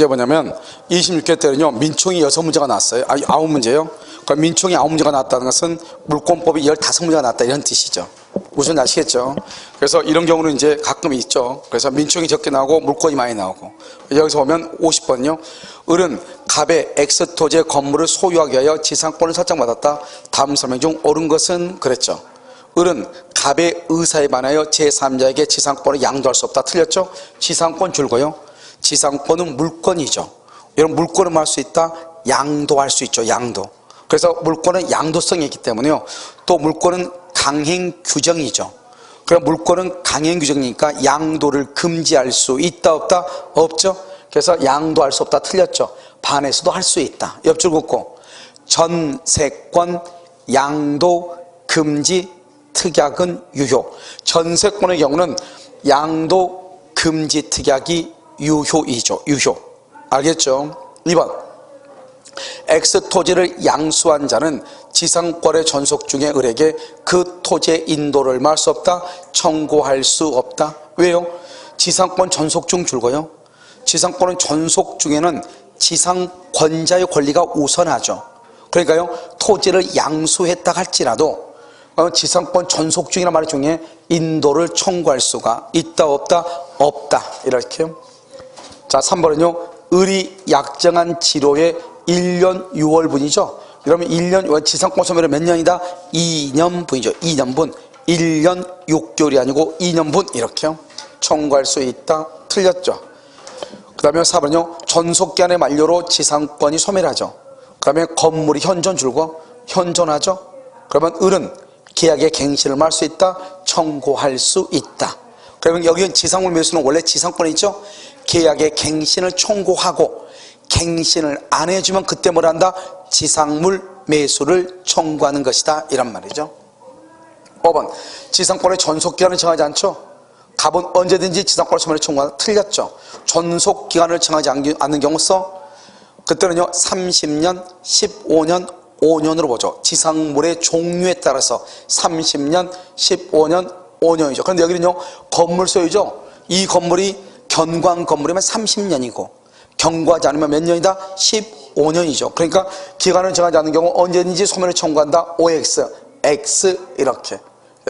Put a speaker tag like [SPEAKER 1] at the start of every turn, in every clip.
[SPEAKER 1] 문제 뭐냐면 26회 때는요 민총이 6문제가 나왔어요. 9문제요. 그러니까 민총이 9문제가 나왔다는 것은 물권법이 15문제가 나왔다 이런 뜻이죠. 무슨 아시겠죠? 그래서 이런 경우는 이제 가끔 있죠. 그래서 민총이 적게 나오고 물권이 많이 나오고, 여기서 보면 50번요. 을은 갑의 X 토지의 건물을 소유하기 위하여 지상권을 설정받았다. 다음 설명 중 옳은 것은 그랬죠. 을은 갑의 의사에 반하여 제3자에게 지상권을 양도할 수 없다. 틀렸죠? 지상권 줄고요. 지상권은 물권이죠. 이런 물권을 할 수 있다. 양도할 수 있죠. 양도. 그래서 물권은 양도성이 있기 때문에요. 또 물권은 강행 규정이죠. 그럼 물권은 강행 규정이니까 양도를 금지할 수 있다 없다? 없죠. 그래서 양도할 수 없다. 틀렸죠. 반에서도 할 수 있다. 옆줄 긋고 전세권 양도 금지 특약은 유효. 전세권의 경우는 양도 금지 특약이 유효이죠. 유효. 알겠죠? 2번 X 토지를 양수한 자는 지상권의 전속 중에 을에게 그 토지의 인도를 말 수 없다. 청구할 수 없다. 왜요? 지상권 전속 중 줄고요. 지상권은 전속 중에는 지상권자의 권리가 우선하죠. 그러니까요 토지를 양수했다 할지라도 지상권 전속 중이라는 말 중에 인도를 청구할 수가 있다 없다? 없다. 이렇게요. 자 3번은요 을이 약정한 지로의 1년 6월분이죠. 그러면 1년 지상권 소멸은 몇 년이다? 2년분이죠. 2년분. 1년 6개월이 아니고 2년분 이렇게요. 청구할 수 있다. 틀렸죠. 그 다음에 4번은요 전속기한의 만료로 지상권이 소멸하죠. 그 다음에 건물이 현존 줄고 현존하죠. 그러면 을은 계약의 갱신을 말 수 있다. 청구할 수 있다. 그러면 여기 지상물 매수는 원래 지상권이죠. 계약의 갱신을 청구하고 갱신을 안 해주면 그때 뭘 한다? 지상물 매수를 청구하는 것이다. 이란 말이죠. 5번 지상권의 전속기간을 정하지 않죠. 갑은 언제든지 지상권을 소멸에 청구한다. 틀렸죠. 전속기간을 정하지 않는 경우서 그때는요 30년, 15년, 5년으로 보죠. 지상물의 종류에 따라서 30년, 15년, 5년이죠. 그런데 여기는요 건물 소유죠. 이 건물이 견고한 건물이면 30년이고 견고하지 않으면 몇 년이다? 15년이죠. 그러니까 기간을 정하지 않는 경우 언제든지 소멸을 청구한다. OX, X 이렇게.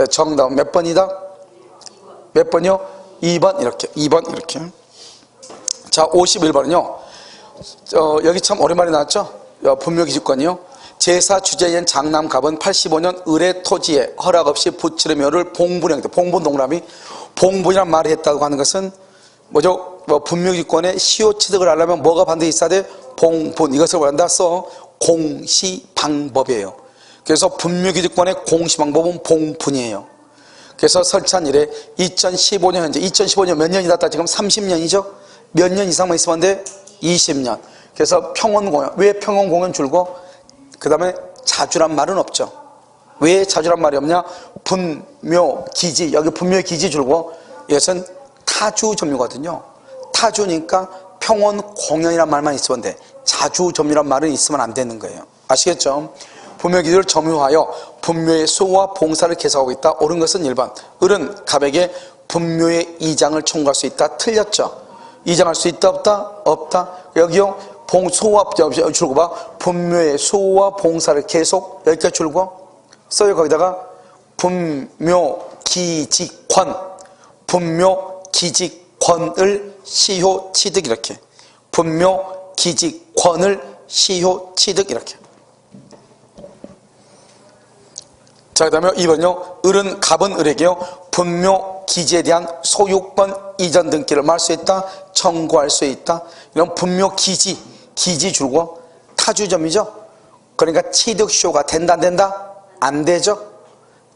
[SPEAKER 1] 정답은 몇 번이다? 몇 번이요? 2번 이렇게. 2번 이렇게. 자 51번은요 여기 참 오랜만에 나왔죠. 분묘기지권이요. 제사 주재인 장남갑은 85년 을의 토지에 허락 없이 부치의 묘를 봉분했다. 봉분 동그라미. 봉분이란 말을 했다고 하는 것은 뭐죠? 분묘기지권에 시효 취득을 하려면 뭐가 반드시 있어야 돼? 봉분. 이것을 뭐한다? 공시방법이에요. 그래서 분묘기지권의 공시방법은 봉분이에요. 그래서 설치한 이래 2015년 현재 2015년 몇 년이 났다? 지금 30년이죠? 몇 년 이상만 있으면 돼? 20년. 그래서 평원공연. 왜 평원공연 줄고 그 다음에 자주란 말은 없죠. 왜 자주란 말이 없냐? 분묘기지. 여기 분묘기지 줄고 이것은 타주 점유거든요. 타주니까 평원공연이란 말만 있으면 돼. 자주 점유란 말은 있으면 안 되는 거예요. 아시겠죠? 분묘기지를 점유하여 분묘의 수호와 봉사를 계속하고 있다. 옳은 것은 1번. 을은 갑에게 분묘의 이장을 청구할 수 있다. 틀렸죠. 이장할 수 있다 없다? 없다. 여기요 수호와 줄고 봐. 분묘의 수호와 봉사를 계속 여기까지 줄고 써요. 거기다가 분묘기지권 분묘기지권을 시효 취득 이렇게. 분묘기지권을 시효 취득 이렇게. 자, 그 다음에 2번요. 을은 갑은 을에게요 분묘기지에 대한 소유권 이전 등기를 말 수 있다. 청구할 수 있다. 이런 분묘기지 기지 줄고 타주점이죠. 그러니까 취득시효가 된다 안 된다? 안 되죠.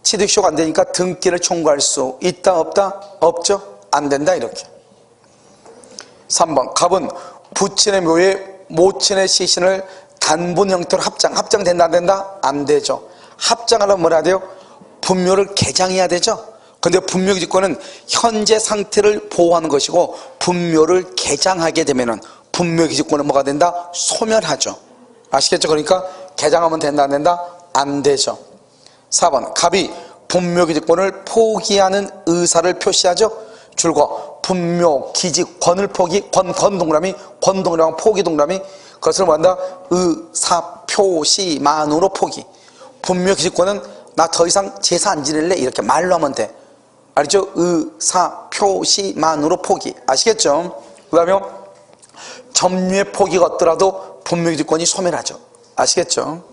[SPEAKER 1] 취득시효가 안 되니까 등기를 청구할 수 있다 없다? 없죠. 안 된다 이렇게. 3번 갑은 부친의 묘에 모친의 시신을 단분 형태로 합장된다 안 된다? 안 되죠. 합장하려면 뭐라 해야 돼요? 분묘를 개장해야 되죠. 근데 분묘기지권은 현재 상태를 보호하는 것이고 분묘를 개장하게 되면은 분묘기지권은 뭐가 된다? 소멸하죠. 아시겠죠? 그러니까 개장하면 된다 안 된다? 안 되죠. 4번 갑이 분묘기지권을 포기하는 의사를 표시하죠. 줄거 분묘, 기지, 권을 포기, 권 동그라미, 권 동그라미, 포기 동그라미. 그것을 뭐한다? 의사, 표시, 만으로 포기. 분묘, 기지, 권은 나 더 이상 제사 안 지낼래 이렇게 말로 하면 돼. 알죠? 의사, 표시, 만으로 포기. 아시겠죠? 그 다음에 점유의 포기가 없더라도 분묘, 기지, 권이 소멸하죠. 아시겠죠?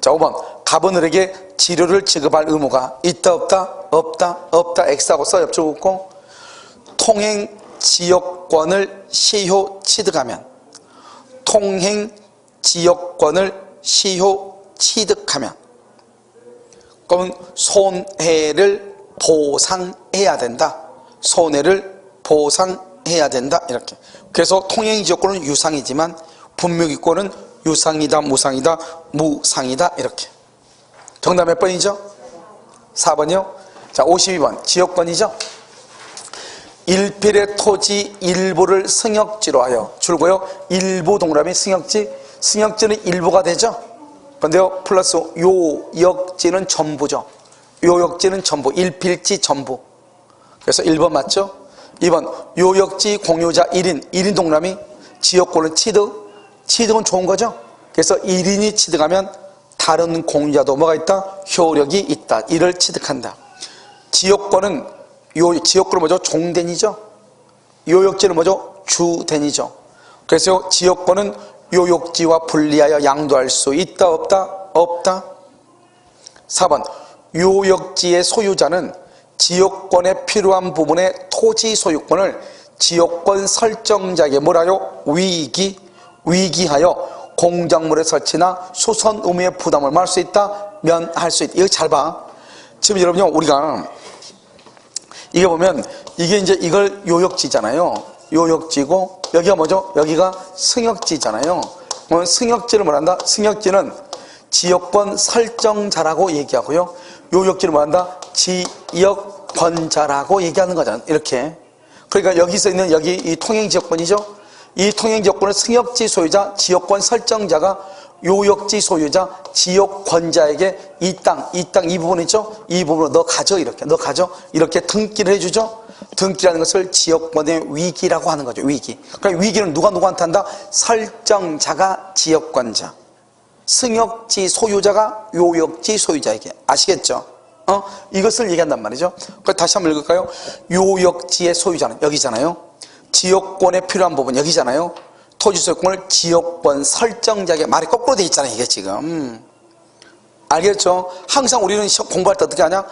[SPEAKER 1] 자, 5번 가버늘에게 지료를 지급할 의무가 있다 없다? 없다 없다. X하고 써 옆줄 긋고 통행 지역권을 시효 취득하면 통행 지역권을 시효 취득하면 그러면 손해를 보상해야 된다. 손해를 보상해야 된다. 이렇게. 그래서 통행 지역권은 유상이지만 분묘기권은 유상이다, 무상이다, 무상이다. 이렇게. 정답 몇 번이죠? 4번이요. 자, 52번 지역권이죠. 일필의 토지 일부를 승역지로 하여 줄고요. 일부 동그라미 승역지. 승역지는 일부가 되죠. 그런데요, 플러스 요역지는 전부죠. 요역지는 전부. 일필지 전부. 그래서 1번 맞죠? 2번 요역지 공유자 1인 동그라미. 지역권은 취득. 취득은 좋은 거죠. 그래서 1인이 취득하면 다른 공유자도 뭐가 있다? 효력이 있다. 이를 취득한다. 지역권은 지역권은 뭐죠? 종된이죠. 요역지는 뭐죠? 주된이죠. 그래서 지역권은 요역지와 분리하여 양도할 수 있다 없다? 없다. 4번 요역지의 소유자는 지역권에 필요한 부분의 토지 소유권을 지역권 설정자에게 뭐라요? 위기하여 공작물의 설치나 수선 의무의 부담을 할 수 있다? 면할 수 있다. 이거 잘 봐. 지금 여러분요, 우리가 이게 보면 이게 이제 이걸 요역지잖아요. 요역지고 여기가 뭐죠? 여기가 승역지잖아요. 그러면 승역지를 뭐란다? 승역지는 지역권 설정자라고 얘기하고요. 요역지를 뭐란다? 지역권자라고 얘기하는 거잖아요. 이렇게. 그러니까 여기서 있는 여기 이 통행지역권이죠. 이 통행지역권을 승역지 소유자, 지역권 설정자가 요역지 소유자, 지역권자에게 이 땅 이 부분 있죠? 이 부분으로 너 가져 이렇게 너 가져 이렇게 등기를 해주죠. 등기라는 것을 지역권의 위기라고 하는 거죠. 위기. 그러니까 위기는 누구한테 한다? 설정자가 지역권자, 승역지 소유자가 요역지 소유자에게. 아시겠죠? 이것을 얘기한단 말이죠. 그러니까 다시 한번 읽을까요? 요역지의 소유자는 여기잖아요. 지역권에 필요한 부분 여기잖아요. 토지 소유권을 지역권 설정자에게. 말이 거꾸로 돼 있잖아요. 이게 지금 알겠죠? 항상 우리는 공부할 때 어떻게 하냐?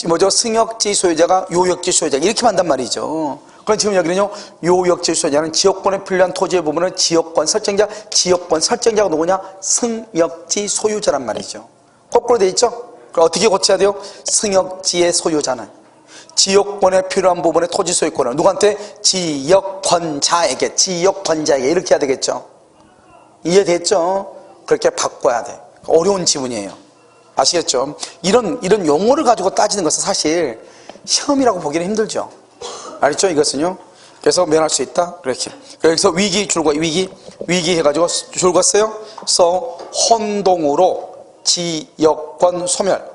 [SPEAKER 1] 뭐죠? 승역지 소유자가 요역지 소유자 이렇게 한단 말이죠. 그럼 지금 여기는요, 요역지 소유자는 지역권에 필요한 토지의 부분을 지역권 설정자, 지역권 설정자가 누구냐? 승역지 소유자란 말이죠. 거꾸로 돼 있죠? 그럼 어떻게 고쳐야 돼요? 승역지의 소유자는 지역권에 필요한 부분의 토지 소유권을 누구한테? 지역권자에게 이렇게 해야 되겠죠. 이해됐죠? 그렇게 바꿔야 돼. 어려운 지문이에요. 아시겠죠? 이런 용어를 가지고 따지는 것은 사실 시험이라고 보기는 힘들죠. 알겠죠? 이것은요. 그래서 면할 수 있다. 그렇게. 여기서 위기 줄거 위기 해가지고 줄거어요. 서 혼동으로 지역권 소멸.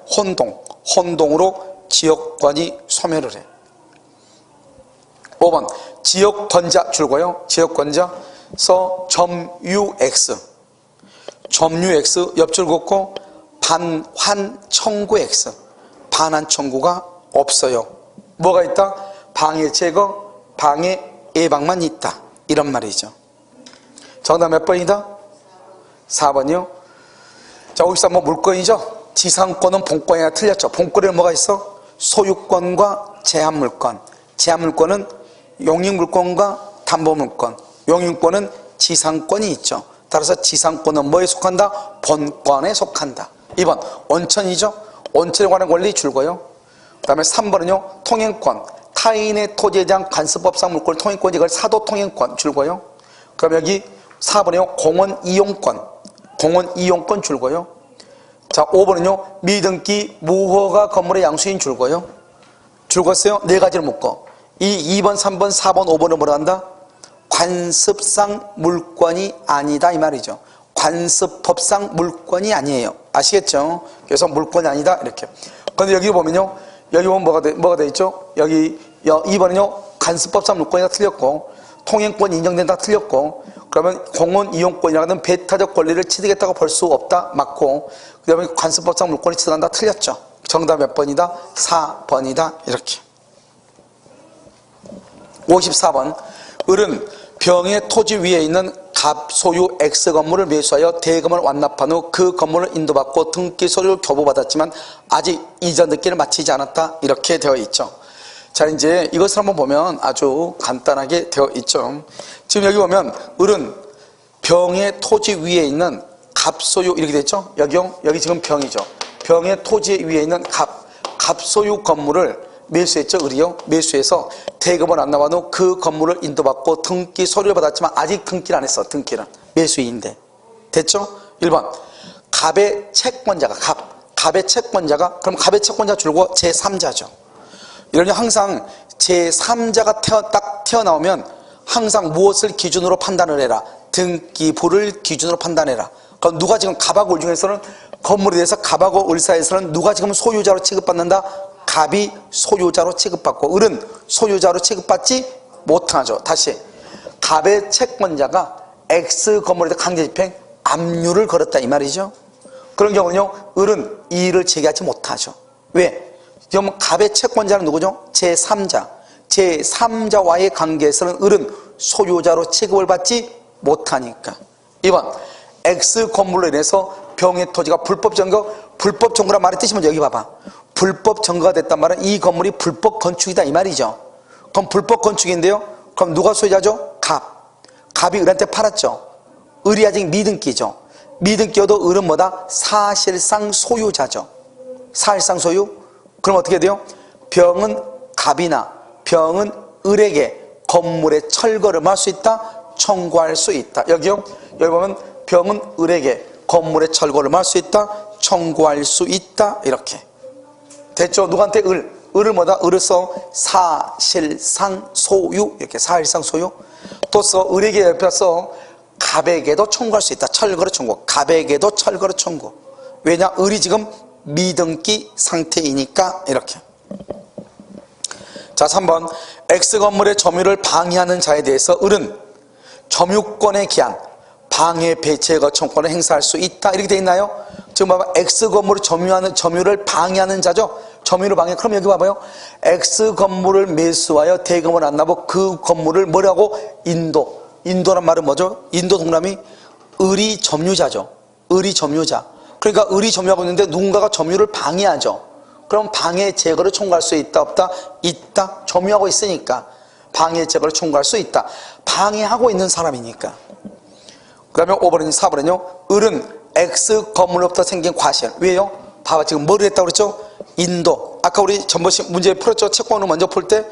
[SPEAKER 1] 혼동으로 지역권이 소멸을 해. 5번 지역권자 줄거요. 지역권자 서 점유X 옆줄 긋고 반환 청구 X. 반환 청구가 없어요. 뭐가 있다? 방해 제거, 방해 예방만 있다. 이런 말이죠. 정답 몇 번이다? 4번이요. 자, 여기서 뭐 물건이죠. 지상권은 본권이나 틀렸죠. 본권에는 뭐가 있어? 소유권과 제한물권. 제한물권은 용익물권과 담보물권. 용익물권은 지상권이 있죠. 따라서 지상권은 뭐에 속한다? 본권에 속한다. 2번 원천이죠. 원천에 관한 권리 줄거요. 그 다음에 3번은요 통행권. 타인의 토지에 대한 관습법상 물권 통행권. 이걸 사도 통행권 줄거요. 그럼 여기 4번이요 공원 이용권 줄거요. 자, 5번은요 미등기 무허가 건물의 양수인 줄거요. 줄었어요. 네 가지를 묶어. 이 2번 3번 4번 5번은 뭐라 한다? 관습상 물권이 아니다 이 말이죠. 관습법상 물권이 아니에요. 아시겠죠? 그래서 물권이 아니다 이렇게. 그런데 여기 보면요, 여기 보면 뭐가 돼 있죠? 여기 2번은요 관습법상 물권이 다 틀렸고 통행권 인정된다 틀렸고 그러면 공원 이용권이라는 배타적 권리를 취득했다고 볼 수 없다 맞고 그 다음에 관습법상 물권이 취득한다 틀렸죠. 정답 몇 번이다? 4번이다 이렇게. 54번 을은 병의 토지 위에 있는 갑 소유 X 건물을 매수하여 대금을 완납한 후 그 건물을 인도받고 등기 서류를 교부받았지만 아직 이전 등기를 마치지 않았다 이렇게 되어 있죠. 자 이제 이것을 한번 보면 아주 간단하게 되어 있죠. 지금 여기 보면 을은 병의 토지 위에 있는 갑 소유 이렇게 되어 있죠. 여기 지금 병이죠. 병의 토지 위에 있는 갑 소유 건물을 매수했죠. 을이요. 매수해서 대금을 안 나와 후 그 건물을 인도받고 등기 서류를 받았지만 아직 등기를 안 했어. 등기는 매수인데 됐죠. 1번 갑의 채권자가 갑의 채권자가 그럼 갑의 채권자 줄고 제3자죠. 이러니 항상 제3자가 딱 태어나오면 항상 무엇을 기준으로 판단을 해라. 등기부를 기준으로 판단해라. 그럼 누가 지금 갑하고 을 중에서는 건물에 대해서 갑하고 을 사이에서는 누가 지금 소유자로 취급받는다? 갑이 소유자로 취급받고 을은 소유자로 취급받지 못하죠. 다시 갑의 채권자가 X 건물에 대해 강제집행 압류를 걸었다 이 말이죠. 그런 경우는요 을은 이의를 제기하지 못하죠. 왜? 그럼 갑의 채권자는 누구죠? 제3자와의 관계에서는 을은 소유자로 취급을 받지 못하니까. 2번 X 건물로 인해서 병의 토지가 불법 점거란 말의 뜻이 뭔지 여기 봐봐. 불법 점거가 됐단 말은 이 건물이 불법 건축이다 이 말이죠. 그럼 불법 건축인데요. 그럼 누가 소유자죠? 갑이 을한테 팔았죠. 을이 아직 미등기죠. 미등기여도 을은 뭐다? 사실상 소유자죠. 사실상 소유? 그럼 어떻게 돼요? 병은 갑이나 병은 을에게 건물의 철거를 할 수 있다? 청구할 수 있다. 여기요. 여기 보면 병은 을에게 건물의 철거를 할 수 있다? 청구할 수 있다. 이렇게. 됐죠? 누구한테 을을 뭐다? 을을 써 사실상 소유 이렇게 사실상 소유 또 써 을에게 옆에 써 갑에게도 청구할 수 있다. 철거를 청구. 갑에게도 철거를 청구. 왜냐? 을이 지금 미등기 상태이니까 이렇게. 자 3번 X 건물의 점유를 방해하는 자에 대해서 을은 점유권의 기한 방해 배치의 거청권을 행사할 수 있다 이렇게 돼 있나요? 지금 봐봐 X 건물을 점유를 방해하는 자죠. 점유를 방해. 그럼 여기 봐봐요. X 건물을 매수하여 대금을 안 나고 그 건물을 뭐라고? 인도란 말은 뭐죠? 인도 동남이 을이 점유자죠. 을이 점유자. 그러니까 을이 점유하고 있는데 누군가가 점유를 방해하죠. 그럼 방해 제거를 청구할 수 있다 없다? 있다. 점유하고 있으니까 방해 제거를 청구할 수 있다. 방해하고 있는 사람이니까. 그 다음에 5번은 4번은요 을은 X 건물로부터 생긴 과실. 왜요? 봐봐 지금 뭐를 했다고 그랬죠? 인도. 아까 우리 전번식 문제 풀었죠? 채권을 먼저 풀 때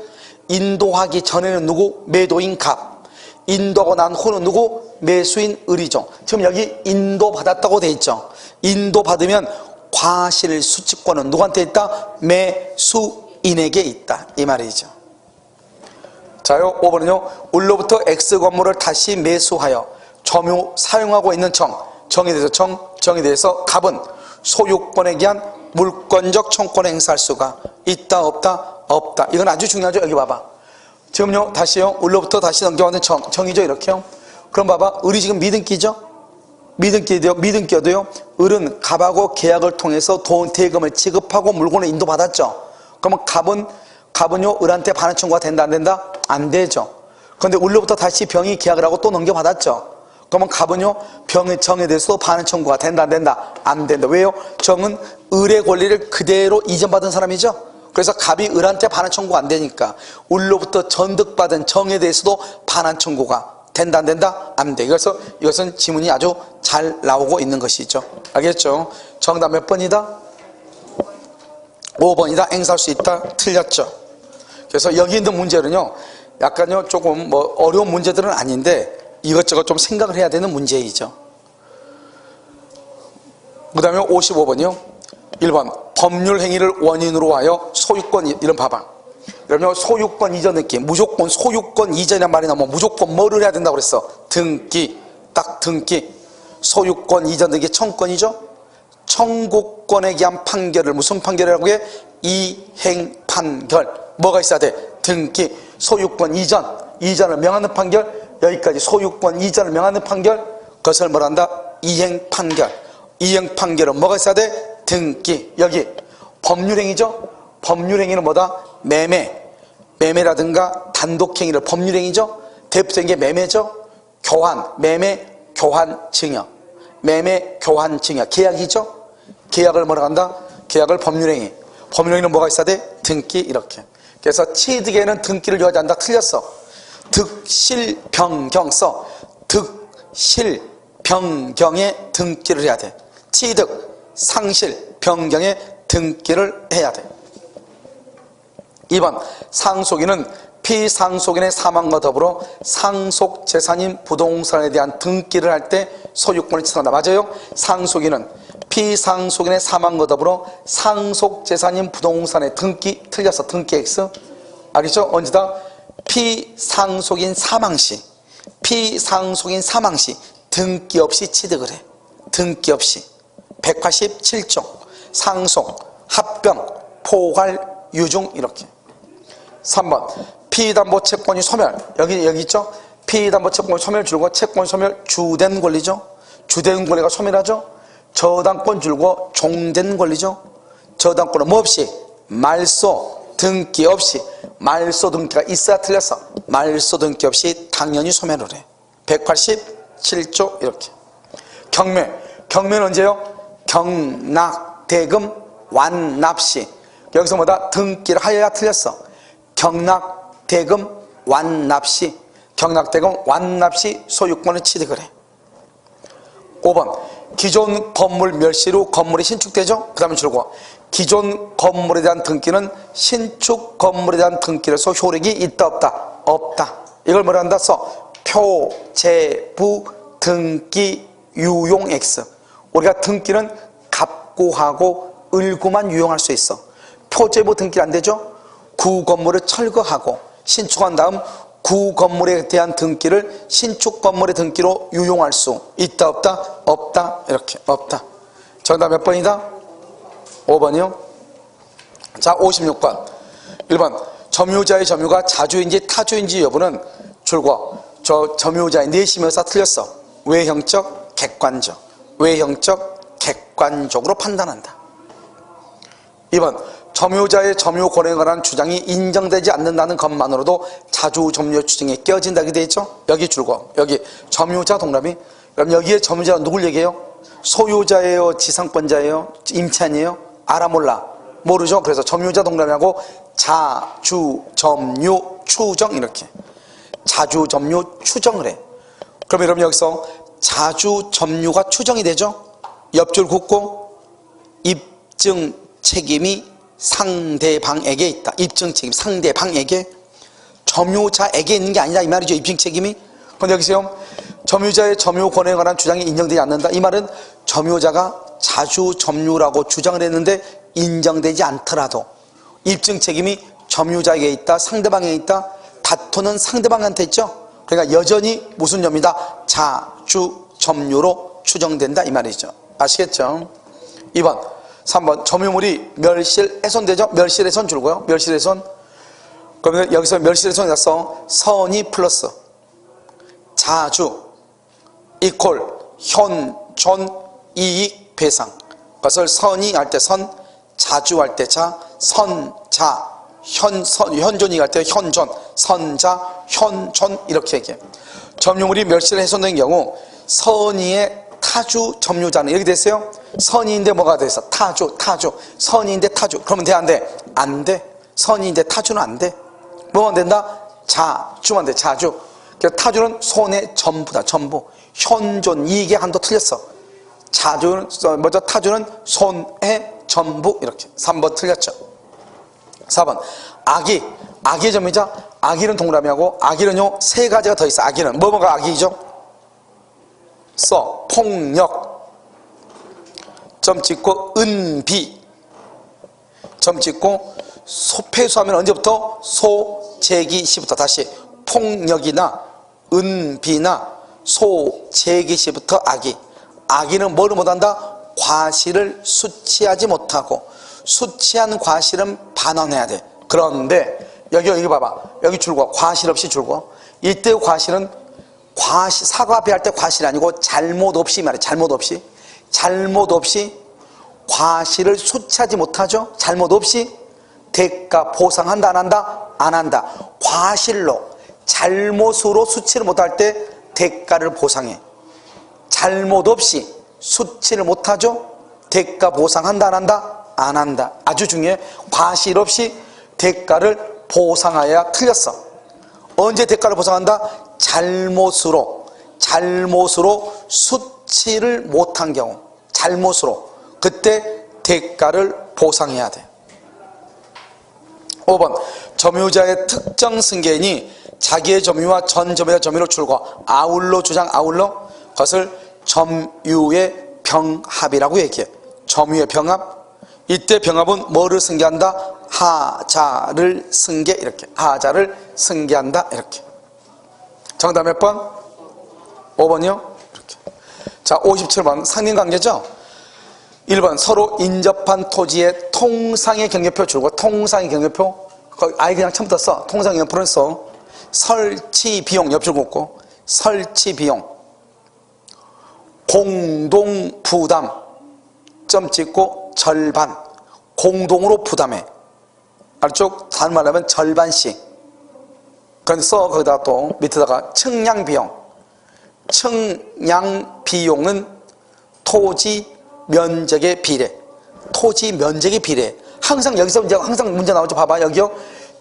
[SPEAKER 1] 인도하기 전에는 누구? 매도인 갑. 인도하고 난 후는 누구? 매수인 을이죠. 지금 여기 인도 받았다고 돼 있죠. 인도 받으면 과실 수취권은 누구한테 있다? 매수인에게 있다 이 말이죠. 자요 5번은요 을로부터 X 건물을 다시 매수하여 점유 사용하고 있는 정에 대해서 갑은 소유권에 기한 물권적 청권을 행사할 수가 있다 없다? 없다. 이건 아주 중요하죠. 여기 봐봐. 지금요 다시요 을로부터 다시 넘겨오는 정이죠. 이렇게요. 그럼 봐봐 을이 지금 미등기죠. 미등기여도요 을은 갑하고 계약을 통해서 대금을 지급하고 물건을 인도받았죠. 그러면 갑은요 을한테 반환 청구가 된다 안 된다? 안 되죠. 그런데 을로부터 다시 병이 계약을 하고 또 넘겨받았죠. 그러면 갑은요 병의 정에 대해서 반환 청구가 된다 안 된다? 안 된다. 왜요? 정은 을의 권리를 그대로 이전받은 사람이죠. 그래서 갑이 을한테 반환 청구가 안 되니까 을로부터 전득받은 정에 대해서도 반환 청구가 된다 안 된다? 안 돼. 그래서 이것은 지문이 아주 잘 나오고 있는 것이죠. 알겠죠? 정답 몇 번이다? 5번이다. 행사할 수 있다. 틀렸죠. 그래서 여기 있는 문제는요 약간요 조금 어려운 문제들은 아닌데 이것저것 좀 생각을 해야 되는 문제이죠. 그 다음에 55번이요 1번 법률 행위를 원인으로 하여 소유권 이런 봐봐. 그러면 소유권 이전 느낌 무조건 소유권 이전이란 말이 나오면 무조건 뭐를 해야 된다고 그랬어? 등기. 딱 등기. 소유권 이전 등기 청구권이죠. 청구권에 기한 판결을 무슨 판결이라고 해? 이행 판결. 뭐가 있어야 돼? 등기. 소유권 이전을 명하는 판결. 여기까지 소유권 이전을 명하는 판결. 그것을 뭐라 한다? 이행 판결. 이행 판결은 뭐가 있어야 돼? 등기. 여기 법률행위죠. 법률행위는 뭐다? 매매라든가 단독행위를 법률행위죠. 대표적인 게 매매죠. 매매, 교환, 증여. 매매, 교환, 증여. 계약이죠. 계약을 뭐라 한다? 계약을 법률행위. 법률행위는 뭐가 있어야 돼? 등기. 이렇게. 그래서 취득에는 등기를 요하지 않는다. 틀렸어. 득실, 변경 써. 득실, 변경에 등기를 해야 돼. 취득, 상실, 변경에 등기를 해야 돼. 2번 상속인은 피상속인의 사망과 더불어 상속재산인 부동산에 대한 등기를 할 때 소유권을 취득한다. 맞아요? 상속인은 피상속인의 사망과 더불어 상속재산인 부동산의 등기. 틀렸어. 등기 X. 알겠죠? 언제다? 피상속인 사망 시 등기 없이 취득을 해. 등기 없이. 187종 상속, 합병, 포괄, 유증. 이렇게. 3번 피담보 채권이 소멸. 여기 있죠? 피담보 채권이 소멸 줄고 채권 소멸 주된 권리죠. 주된 권리가 소멸하죠. 저당권 줄고 종된 권리죠. 저당권은 뭐 없이? 말소 등기 없이. 말소 등기가 있어야 틀렸어. 말소 등기 없이 당연히 소멸을 해. 187조. 이렇게. 경매는 언제요? 경락, 대금, 완납시. 여기서 뭐다? 등기를 하여야 틀렸어. 경락, 대금, 완납시. 경락, 대금, 완납시 소유권을 취득을 해. 5번 기존 건물 멸실 후 건물이 신축되죠? 그 다음에 줄고 기존 건물에 대한 등기는 신축 건물에 대한 등기로서 효력이 있다 없다? 없다. 이걸 뭐라 한다? 써. 표제부 등기 유용 X. 우리가 등기는 갑구하고 을구만 유용할 수 있어. 표제부 등기는 안 되죠? 구 건물을 철거하고 신축한 다음 구 건물에 대한 등기를 신축 건물의 등기로 유용할 수 있다 없다? 없다. 이렇게. 없다. 정답 몇 번이다? 5번이요. 자, 56번 1번 점유자의 점유가 자주인지 타주인지 여부는 줄고 점유자의 내심에서 틀렸어. 외형적, 객관적. 외형적, 객관적으로 판단한다. 2번 점유자의 점유 권행에 관한 주장이 인정되지 않는다는 것만으로도 자주 점유 추정에 끼어진다게 되어 있죠. 여기 줄고 여기 점유자 동그라미. 그럼 여기에 점유자가 누굴 얘기해요? 소유자예요? 지상권자예요? 임차인이에요? 알아 몰라? 모르죠. 그래서 점유자 동그라미하고 자주 점유 추정. 이렇게 자주 점유 추정을 해. 그럼 여러분 여기서 자주 점유가 추정이 되죠. 옆줄 긋고 입증 책임이 상대방에게 있다. 입증 책임 상대방에게, 점유자에게 있는 게 아니다 이 말이죠. 입증 책임이. 그런데 여기서요 점유자의 점유 권행에 관한 주장이 인정되지 않는다. 이 말은 점유자가 자주 점유라고 주장을 했는데 인정되지 않더라도 입증 책임이 점유자에게 있다, 상대방에게 있다. 다투는 상대방한테 있죠. 그러니까 여전히 무슨 점이다? 자주 점유로 추정된다 이 말이죠. 아시겠죠? 2번 3번 점유물이 멸실훼손되죠. 멸실훼손 줄고요. 멸실훼손. 그러면 여기서 멸실훼손이 나서 선의 플러스 자주 이퀄 현존 이익 배상. 그것을 선의 할 때 선, 자주 할 때 자, 선자 현존이익 할 때 현존, 선자 현존. 이렇게 얘기해. 점유물이 멸실훼손된 경우 선의의 타주 점유자는 이렇게 됐어요. 선의인데 뭐가 돼서 타주 선의인데 타주. 그러면 돼 안 돼? 안 돼. 선의인데 타주는 안 돼. 뭐만 된다? 자주만 돼. 자주. 그래서 타주는 손의 전부다. 전부. 현존 이익의 한도 틀렸어. 타주는 손의 전부. 이렇게. 3번 틀렸죠. 4번 악의 점유자. 악의는 동그라미하고 악의는요 세 가지가 더 있어. 악의는 뭐가 악의죠? 폭력, 점 찍고 은비, 점 찍고 폐수하면 언제부터? 소재기 시부터. 다시 폭력이나 은비나 소재기 시부터 악의. 악의는 뭐를 못한다? 과실을 수치하지 못하고 수치한 과실은 반환해야 돼. 그런데 여기 봐봐. 여기 줄거 과실 없이 줄거. 이때 과실은 사과 배할 때 과실이 아니고 잘못 없이 말이야. 잘못 없이 과실을 수치하지 못하죠. 잘못 없이 대가 보상한다 안 한다? 안 한다. 과실로 잘못으로 수치를 못할 때 대가를 보상해. 잘못 없이 수치를 못하죠. 대가 보상한다 안 한다? 안 한다. 아주 중요해. 과실 없이 대가를 보상하여야 틀렸어. 언제 대가를 보상한다? 잘못으로 수치를 못한 경우, 잘못으로 그때 대가를 보상해야 돼. 5번 점유자의 특정 승계인이 자기의 점유와 전 점유자 점유를 줄거 아울러 주장, 아울러 그것을 점유의 병합이라고 얘기해. 점유의 병합. 이때 병합은 뭐를 승계한다? 하자를 승계. 이렇게 하자를 승계한다. 이렇게. 정답 몇 번? 5번이요? 이렇게. 자, 57번 상린관계죠. 1번 서로 인접한 토지의 통상의 경계표 줄고, 통상의 경계표 아예 그냥 처음부터 써. 통상의 경계표는 써. 설치 비용 옆줄 긋고, 설치 비용 공동 부담 점 찍고 절반, 공동으로 부담해. 아래쪽 다른 말로 하면 절반씩. 그래서 거기다가 또 밑에다가 측량 비용. 측량 비용은 토지 면적의 비례. 토지 면적의 비례. 항상 여기서 항상 문제 나오죠. 봐봐. 여기요.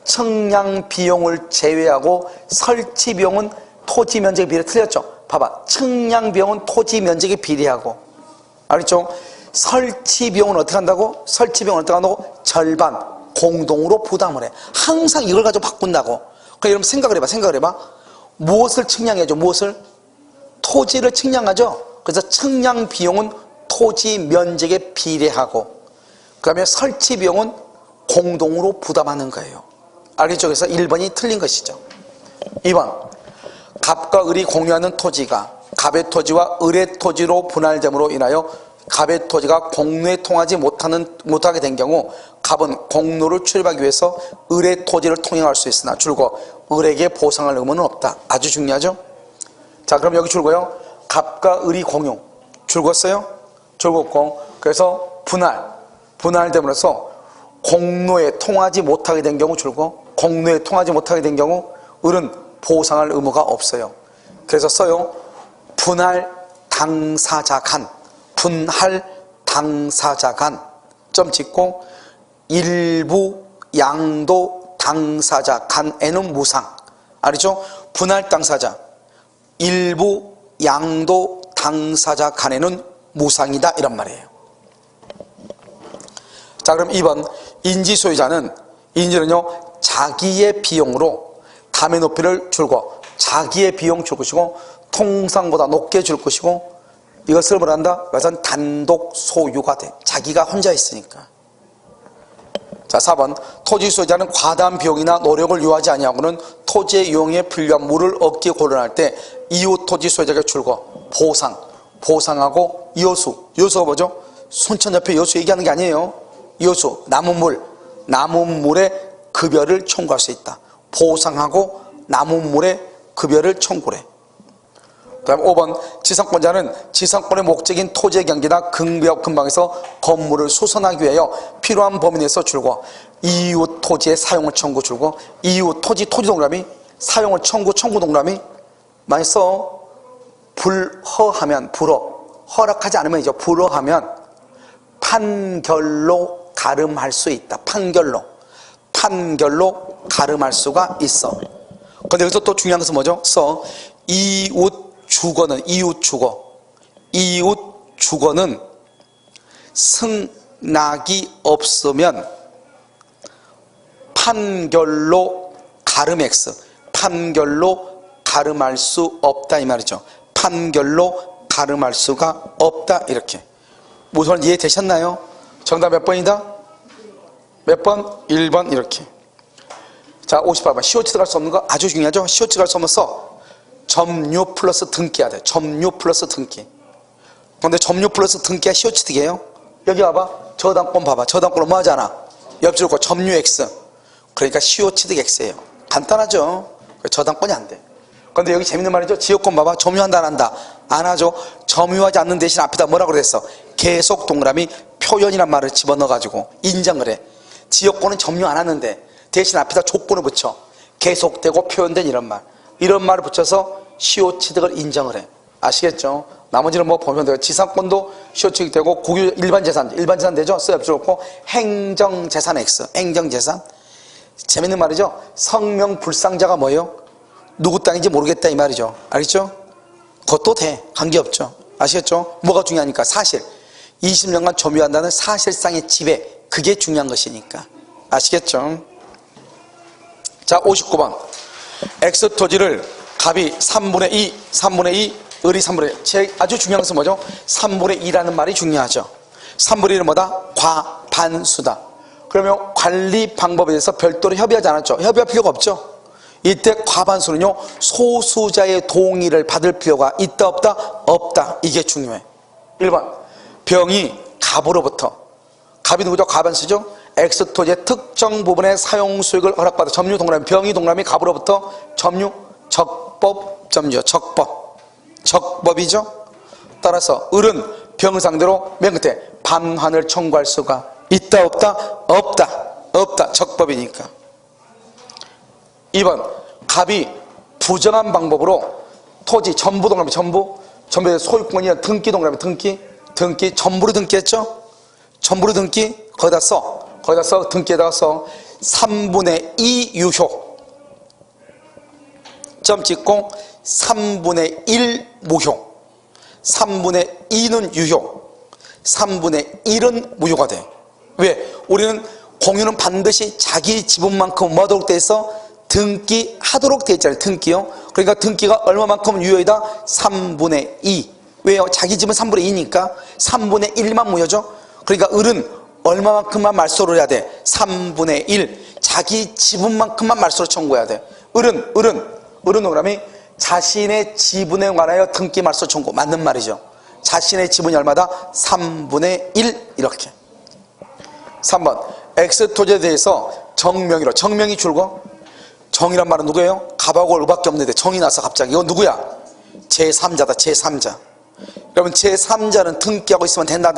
[SPEAKER 1] 측량 비용을 제외하고 설치 비용은 토지 면적의 비례. 틀렸죠. 봐봐. 측량 비용은 토지 면적의 비례하고. 알겠죠? 설치 비용은 어떻게 한다고? 설치 비용은 어떻게 한다고? 절반 공동으로 부담을 해. 항상 이걸 가지고 바꾼다고. 그럼 여러분 생각을 해봐. 무엇을 측량해줘? 무엇을? 토지를 측량하죠. 그래서 측량 비용은 토지 면적에 비례하고, 그 다음에 설치 비용은 공동으로 부담하는 거예요. 알겠죠? 그래서 1번이 틀린 것이죠. 2번 갑과 을이 공유하는 토지가 갑의 토지와 을의 토지로 분할됨으로 인하여 갑의 토지가 공로에 통하지 못하게 된 경우 갑은 공로를 출입하기 위해서 을의 토지를 통행할 수 있으나 줄거 을에게 보상할 의무는 없다. 아주 중요하죠. 자, 그럼 여기 줄거요. 갑과 을이 공유. 줄궜어요? 줄궜고, 그래서 분할됨으로써 공로에 통하지 못하게 된 경우 줄거, 공로에 통하지 못하게 된 경우 을은 보상할 의무가 없어요. 그래서 써요. 분할 당사자 간 점 찍고 일부 양도 당사자 간에는 무상. 알죠? 분할 당사자 일부 양도 당사자 간에는 무상이다, 이런 말이에요. 자, 그럼 2번 인지 소유자는, 인지는요 자기의 비용으로 담의 높이를 줄고, 자기의 비용 줄 것이고 통상보다 높게 줄 것이고, 이것을 뭐란다? 그것은 단독 소유가 돼. 자기가 혼자 있으니까. 자, 4번 토지 소유자는 과다한 비용이나 노력을 요하지 아니하고는 토지의 이용에 필요한 물을 얻기 곤란할 때 이웃 토지 소유자에게 줄거 보상하고 여수가 뭐죠? 순천 옆에 여수 얘기하는 게 아니에요. 여수, 남은 물의 급여를 청구할 수 있다. 보상하고 남은 물의 급여를 청구해. 그 다음 5번 지상권자는 지상권의 목적인 토지의 경기나 근부역 근방에서 건물을 수선하기 위하여 필요한 범위 내에서 줄고, 이웃 토지의 사용을 청구 줄고, 이웃 토지 동그라미 사용을 청구 동그라미 많이 써. 불허하면 허락하지 않으면 불허하면 판결로 가름할 수 있다. 판결로 가름할 수가 있어. 근데 여기서 또 중요한 것은 뭐죠? 이웃 주거는 승낙이 없으면 판결로 가름할 수 없다, 이 말이죠. 판결로 가름할 수가 없다, 이렇게. 무슨 말 이해되셨나요? 정답 몇 번이다? 몇 번? 1번. 이렇게. 자, 58번 CO치 들어갈 수 없는 거 아주 중요하죠. CO치 들어갈 수 없는 점유 플러스 등기해야 돼. 점유 플러스 등기. 근데 점유 플러스 등기가 CO치득이에요. 여기 봐봐. 저당권 봐봐. 저당권은 뭐 하잖아? 옆줄 거 점유 X. 그러니까 CO 취득 X예요. 간단하죠. 저당권이 안 돼. 그런데 여기 재밌는 말이죠. 지역권 봐봐. 점유한다 안 한다? 안 하죠. 점유하지 않는 대신 앞에다 뭐라고 그랬어? 계속 동그라미 표현이란 말을 집어넣어가지고 인정을 해. 지역권은 점유 안 하는데 대신 앞에다 조건을 붙여. 계속되고 표현된 이런 말. 이런 말을 붙여서 CO 취득을 인정을 해. 아시겠죠? 나머지는 뭐 보면 돼요. 지상권도 CO 취득되고 국유 일반 재산 되죠? 쓸 없고 행정재산 X. 행정재산. 재밌는 말이죠. 성명불상자가 뭐예요? 누구 땅인지 모르겠다 이 말이죠. 알겠죠? 그것도 돼. 관계없죠. 아시겠죠? 뭐가 중요하니까? 사실. 20년간 점유한다는 사실상의 지배. 그게 중요한 것이니까. 아시겠죠? 자, 59번. X 토지를 갑이 3분의 2, 을이 3분의 1. 아주 중요한 것은 뭐죠? 3분의 2라는 말이 중요하죠. 3분의 1은 뭐다? 과반수다. 그러면 관리 방법에 대해서 별도로 협의하지 않았죠. 협의할 필요가 없죠. 이때 과반수는요, 소수자의 동의를 받을 필요가 있다 없다? 없다. 이게 중요해. 1번 병이 갑으로부터, 갑이 누구죠? 과반수죠. X 토지의 특정 부분의 사용 수익을 허락받아. 점유 동그라미, 병이 동그라미, 갑으로부터 점유, 적법, 점유, 적법이죠. 따라서 을은 병을 상대로 맨 끝에 반환을 청구할 수가 있다 없다? 없다. 적법이니까. 2번 갑이 부정한 방법으로 토지 전부 동그라미, 전부의 소유권이 등기 동그라미, 등기 전부로 등기했죠. 전부로 등기 거기다 써 등기에다가 써 3분의 2 유효 점 찍고 3분의 1 무효. 3분의 2는 유효, 3분의 1은 무효가 돼. 왜? 우리는 공유는 반드시 자기 지분만큼 뭐하도록 돼 있어? 등기하도록 돼 있잖아요. 등기요. 그러니까 등기가 얼마만큼 유효이다? 3분의 2. 왜요? 자기 집은 3분의 2니까 3분의 1만 무효죠. 그러니까 을은 얼마만큼만 말소를 해야 돼? 3분의 1. 자기 지분만큼만 말소를 청구해야 돼. 을은 그러면 자신의 지분에 관하여 등기 말소 청구. 맞는 말이죠. 자신의 지분이 얼마다? 3분의 1 이렇게. 3번 X 토지에 대해서 정명의로, 정명이 줄고, 정이란 말은 누구예요? 갑하고 을밖에 없는데 정이 나서 갑자기 이건 누구야? 제3자다. 제3자. 여러분 제3자는 등기하고 있으면 된다?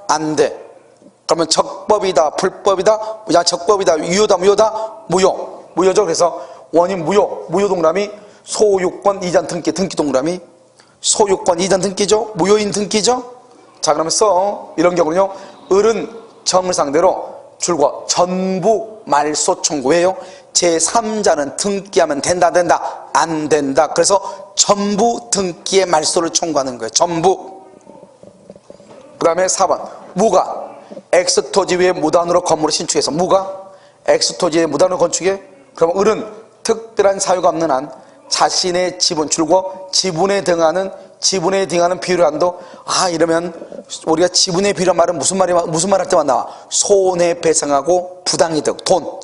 [SPEAKER 1] 안 돼. 그러면 적법이다 불법이다? 적법이다 유효다 무효다? 무효죠. 그래서 원인 무효 동그라미 소유권 이전 등기 동그라미 소유권 이전 등기죠. 무효인 등기죠. 자 그러면 써. 이런 경우는요, 을은 정을 상대로 줄과 전부 말소 청구해요. 제3자는 등기하면 된다 안 된다. 그래서 전부 등기의 말소를 청구하는 거예요. 전부. 그 다음에 4번 무가 X 토지 위에 무단으로 건물을 신축해서, 무가 X 토지에 무단으로 건축해. 그럼 을은 특별한 사유가 없는 한 자신의 지분 줄고 지분에 등하는 비율을 한도. 이러면 우리가 지분에 비율한 말은 무슨 말 할 때만 나와? 손해배상하고 부당이득, 돈.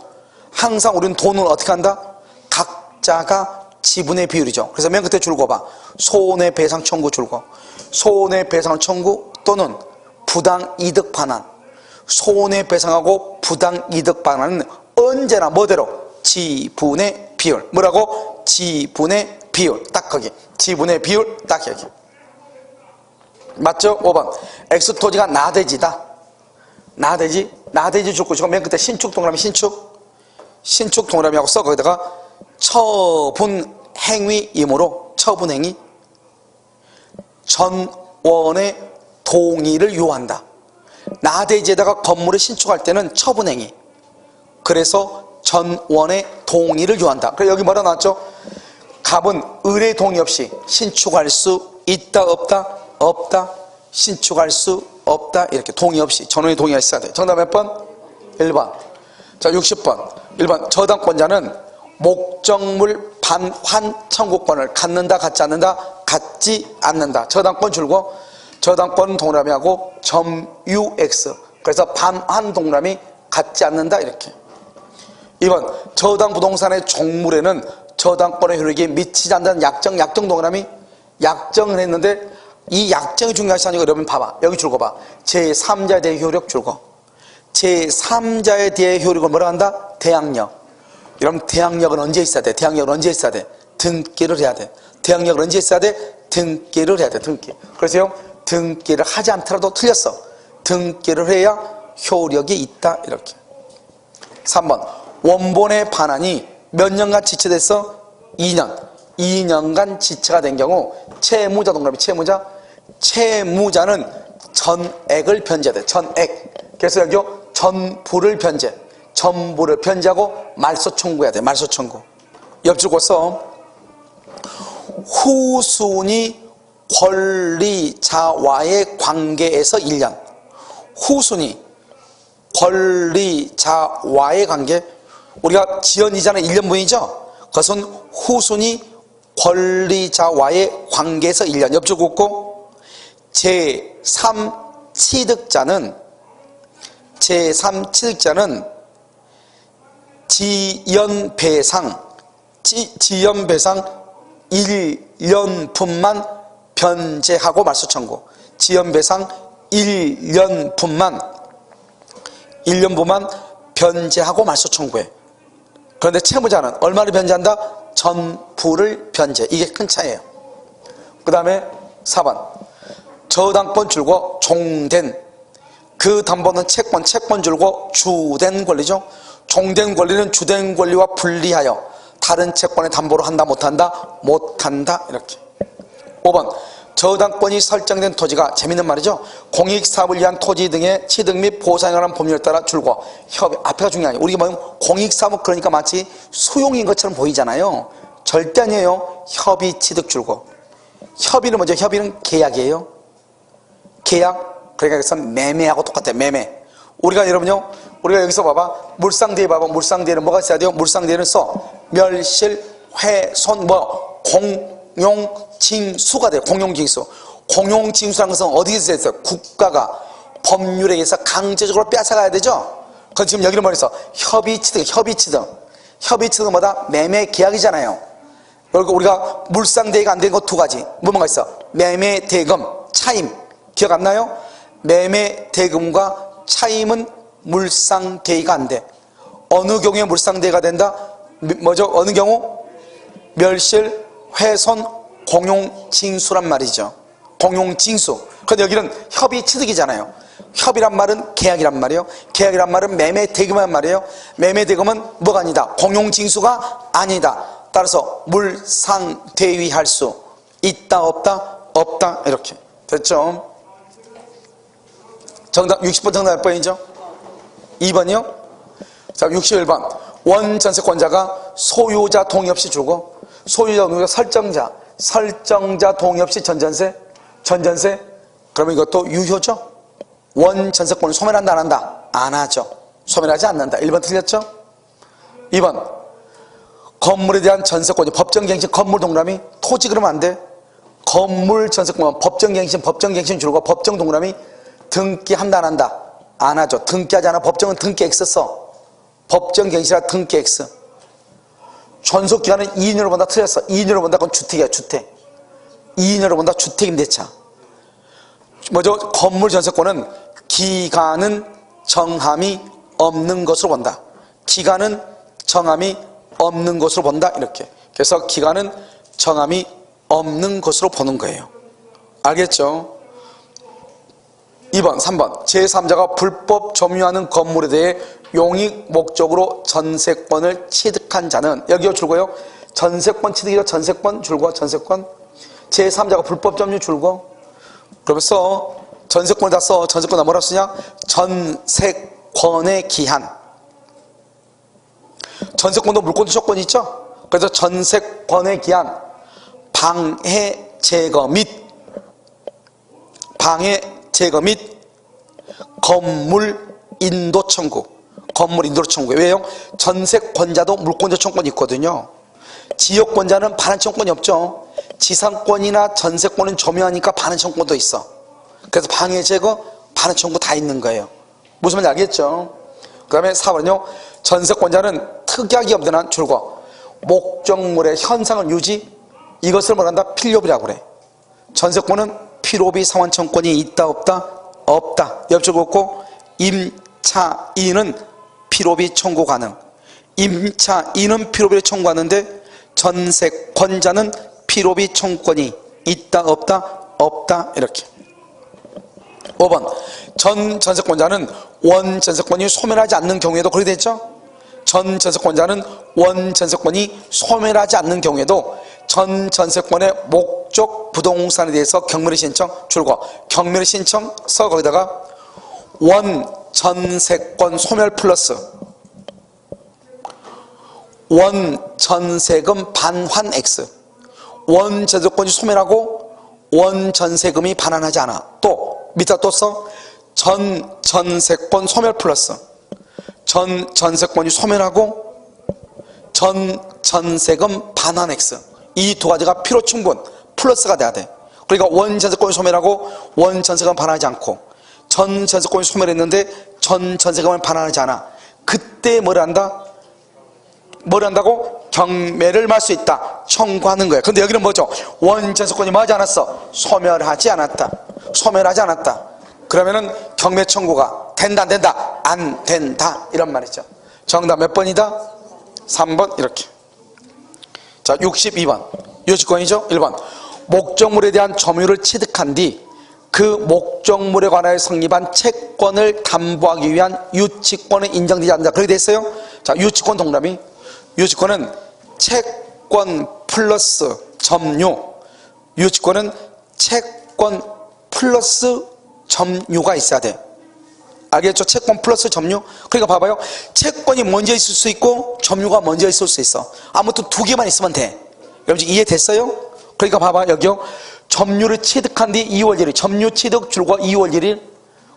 [SPEAKER 1] 항상 우리는 돈은 어떻게 한다? 각자가 지분의 비율이죠. 그래서 맨 끝에 줄고 봐. 손해배상 청구 줄고. 손해배상 청구 또는 부당이득 반환. 손해배상하고 부당이득 반환은 언제나 뭐대로? 지분의 비율. 뭐라고? 지분의 비율. 딱 거기. 지분의 비율 딱 여기. 맞죠? 5번 X 토지가 나대지다. 나대지 줄 것이고 맨 끝에 신축 동그라미, 신축 동그라미하고 써. 거기다가 처분행위이므로, 처분행위 전원의 동의를 요한다. 나대지에다가 건물을 신축할 때는 처분행위, 그래서 전원의 동의를 요한다. 그래서 여기 뭐라 나왔죠? 갑은 을의 동의 없이 신축할 수 있다 없다? 신축할 수 없다. 이렇게 동의 없이, 전원의 동의가 있어야 돼. 정답 몇 번? 1번. 자 60번 1번 저당권자는 목적물 반환 청구권을 갖는다 갖지 않는다? 갖지 않는다. 저당권 줄고, 저당권 동그라미하고 점유 X, 그래서 반환 동그라미 갖지 않는다 이렇게. 2번 저당 부동산의 종물에는 저당권의 효력이 미치지 않는다는 약정 동그라미. 약정을 했는데 이 약정이 중요하지 않으니까 여러분 봐봐. 여기 줄거 봐. 제3자에 대해 효력 줄거. 제3자에 대해 효력을 뭐라 한다? 대항력. 여러분 대항력은 언제 있어야 돼? 대항력은 언제 있어야 돼? 등기를 해야 돼. 대항력은 언제 있어야 돼? 등기를 해야 돼. 등기. 그래서요 등기를 하지 않더라도 틀렸어. 등기를 해야 효력이 있다 이렇게. 3번 원본의 반환이 몇 년간 지체됐어? 2년. 2년간 지체가 된 경우 채무자 동그라미 채무자는 전액을 변제해야 돼. 전액. 그래서 여기 전부를 변제하고 말소 청구해야 돼. 말소 청구. 옆줄 써. 후순위 권리자와의 관계에서 1년. 후순위 권리자와의 관계. 우리가 지연이자는 1년분이죠. 그것은 후순위 권리자와의 관계에서 1년. 옆줄 긋고 제3취득자는 지연배상 1년분만 변제하고 말소 청구. 지연배상 1년분만 변제하고 말소 청구해. 그런데 채무자는 얼마를 변제한다? 전부를 변제. 이게 큰 차이예요. 그 다음에 4번 저당권 줄고 종된. 그 담보는 채권 줄고 주된 권리죠. 종된 권리는 주된 권리와 분리하여 다른 채권의 담보로 한다 못한다? 못한다 이렇게. 5번 저당권이 설정된 토지가, 재밌는 말이죠, 공익사업을 위한 토지 등의 취득 및 보상에 관한 법률에 따라 줄고 협의. 앞에가 중요하냐. 우리가 뭐 공익사업 그러니까 마치 수용인 것처럼 보이잖아요. 절대 아니에요. 협의 취득 줄고. 협의는 뭐죠? 협의는 계약이에요. 계약. 그러니까 여기서 매매하고 똑같아요. 매매. 우리가 여러분요, 우리가 여기서 봐봐. 물상대에 봐봐. 물상대에는 뭐가 있어야 돼요? 물상대에는 멸실, 훼손, 공용징수가 돼요. 공용징수. 공용징수라는 것은 어디서 있어요? 국가가 법률에 의해서 강제적으로 뺏어가야 되죠. 그건 지금 여기는 뭐랬어? 협의취득은 뭐다? 매매 계약이잖아요. 그리고 우리가 물상대회가 안 되는 거 2가지. 뭐가 있어? 매매대금, 차임. 기억 안 나요? 매매대금과 차임은 물상대회가 안 돼. 어느 경우에 물상대회가 된다? 뭐죠? 어느 경우? 멸실, 훼손, 공용징수란 말이죠. 공용징수. 그런데 여기는 협의취득이잖아요. 협의란 말은 계약이란 말이에요. 계약이란 말은 매매대금이란 말이에요. 매매대금은 뭐가 아니다? 공용징수가 아니다. 따라서 물상대위할 수 있다 없다? 없다. 이렇게 됐죠? 정답 60번 정답 몇 번이죠? 2번이요? 자, 61번 원전세권자가 소유자 동의 없이 주고, 소유자 동의 설정자 동의 없이 전전세. 그러면 이것도 유효죠? 원전세권을 소멸한다 안 한다? 안 하죠. 소멸하지 않는다. 1번 틀렸죠? 2번 건물에 대한 전세권이 법정갱신. 건물 동그라미. 토지 그러면 안 돼. 건물 전세권 법정갱신 줄고 법정 동그라미. 등기한다 안 한다? 안 하죠. 등기하지 않아. 법정은 등기 X 써. 법정갱신이라 등기 X. 존속기간은 2년으로 본다. 틀렸어. 2년으로 본다. 그건 주택이야. 주택. 2년으로 본다. 주택임대차. 뭐죠? 건물 전세권은 기간은 정함이 없는 것으로 본다. 기간은 정함이 없는 것으로 본다. 이렇게. 그래서 기간은 정함이 없는 것으로 보는 거예요. 알겠죠? 2번, 3번 제3자가 불법 점유하는 건물에 대해 용익 목적으로 전세권을 취득한 자는, 여기요 줄고요, 전세권 취득이죠. 전세권 줄고, 전세권. 제3자가 불법 점유 줄고. 그러면서 전세권을 다 써. 전세권 다 뭐라 쓰냐? 전세권의 기한. 전세권도 물권도 조건이 있죠. 그래서 전세권의 기한, 방해 제거 및 건물 인도 청구. 건물 인도로 청구해. 왜요? 전세권자도 물권자 청구권이 있거든요. 지역권자는 반환 청구권이 없죠. 지상권이나 전세권은 점유하니까 반환 청구권도 있어. 그래서 방해 제거, 반환 청구 다 있는 거예요. 무슨 말인지 알겠죠? 그 다음에 4번은요, 전세권자는 특약이 없는 한 줄고 목적물의 현상을 유지, 이것을 뭐란다? 필요비라고 그래. 전세권은 필요비 상환 청구권이 있다 없다? 없다. 옆줄 긋고 임차인은 필요비 청구 가능. 임차 2는 필요비를 청구하는데 전세권자는 필요비 청구권이 있다 없다? 없다 이렇게. 5번 전 전세권자는 원 전세권이 소멸하지 않는 경우에도 그렇게 됐죠? 전 전세권자는 원 전세권이 소멸하지 않는 경우에도 전 전세권의 목적 부동산에 대해서 경매를 신청 줄거 경매를 신청서 거기다가 원 전세권 소멸 플러스 원 전세금 반환 X. 원 전세권이 소멸하고 원 전세금이 반환하지 않아. 또 밑에 또 써 전 전세권 소멸 플러스 전 전세권이 소멸하고 전 전세금 반환 X. 이 두 가지가 필요 충분 플러스가 돼야 돼. 그러니까 원 전세권이 소멸하고 원 전세금 반환하지 않고 전 전세권이 소멸했는데 전 전세금을 반환하지 않아. 그때 뭘 한다? 뭘 한다고? 경매를 말 수 있다. 청구하는 거예요. 근데 여기는 뭐죠? 원 전세권이 뭐 하지 않았어? 소멸하지 않았다. 소멸하지 않았다. 그러면은 경매 청구가 된다 안 된다? 안 된다. 이런 말이죠. 정답 몇 번이다? 3번 이렇게. 자 62번 요지권이죠. 1번 목적물에 대한 점유를 취득한 뒤 그 목적물에 관하여 성립한 채권을 담보하기 위한 유치권은 인정되지 않는다. 그렇게 됐어요. 자 유치권 동그라미. 유치권은 채권 플러스 점유. 유치권은 채권 플러스 점유가 있어야 돼. 알겠죠? 채권 플러스 점유. 그러니까 봐봐요. 채권이 먼저 있을 수 있고 점유가 먼저 있을 수 있어. 아무튼 두 개만 있으면 돼. 여러분 이해됐어요? 그러니까 봐봐 여기요. 점유를 취득한 뒤 2월 1일 점유 취득 줄과 2월 1일